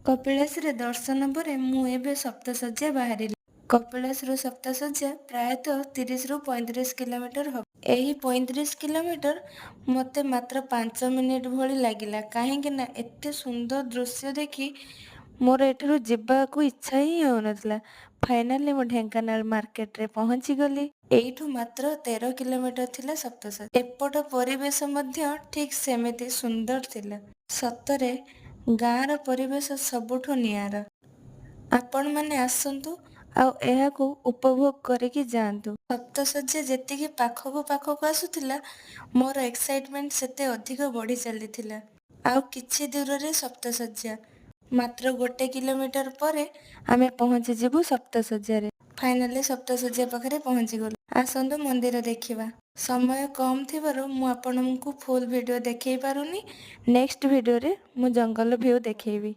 କପିଳାସରେ ଦର୍ଶନ ପରେ ମୁଁ ଏବେ ସପ୍ତଶଯ୍ୟା ବାହାରିଲି। କପିଳାସରୁ ସପ୍ତଶଯ୍ୟା ପ୍ରାୟତଃ 30ରୁ 35 କିଲୋମିଟର ହେବ। ଏହି 35 କିଲୋମିଟର ମୋତେ ମାତ୍ର 5 ମିନିଟ୍ ଭଳି ଲାଗିଲା। କାହିଁକି ନା ଏତେ ସୁନ୍ଦର ଦୃଶ୍ୟ ଦେଖି ମୋର ଏଠାରୁ ଯିବାକୁ ଇଚ୍ଛା ହିଁ ହେଉନଥିଲା। ଫାଇନାଲି ମୁଁ ଢେଙ୍କାନାଳ ମାର୍କେଟରେ ପହଞ୍ଚିଗଲି। ଏଇଠୁ ମାତ୍ର 13 କିଲୋମିଟର ଥିଲା ସପ୍ତଶଯ୍ୟା। ଏପଟ ପରିବେଶ ମଧ୍ୟ ଠିକ୍ ସେମିତି ସୁନ୍ଦର ଥିଲା। ସତରେ ଗାଁର ପରିବେଶ ସବୁଠୁ ନିଆରା। ଆପଣମାନେ ଆସନ୍ତୁ ଆଉ ଏହାକୁ ଉପଭୋଗ କରିକି ଯାଆନ୍ତୁ। ସପ୍ତଶଯ୍ୟା ଯେତିକି ପାଖକୁ ପାଖକୁ ଆସୁଥିଲା, ମୋର ଏକ୍ସାଇଟମେଣ୍ଟ ସେତେ ଅଧିକ ବଢ଼ି ଚାଲିଥିଲା। ଆଉ କିଛି ଦୂରରେ ସପ୍ତଶଯ୍ୟା। ମାତ୍ର 1 କିଲୋମିଟର ପରେ ଆମେ ପହଞ୍ଚିଯିବୁ ସପ୍ତଶଯ୍ୟାରେ। ଫାଇନାଲି ସପ୍ତଶଯ୍ୟା ପାଖରେ ପହଞ୍ଚିଗଲୁ। ଆସନ୍ତୁ ମନ୍ଦିର ଦେଖିବା। ସମୟ କମ୍ ଥିବାରୁ ମୁଁ ଆପଣଙ୍କୁ ଫୁଲ୍ ଭିଡ଼ିଓ ଦେଖେଇ ପାରୁନି। ନେକ୍ସଟ ଭିଡ଼ିଓରେ ମୁଁ ଜଙ୍ଗଲ ଭିଉ ଦେଖେଇବି।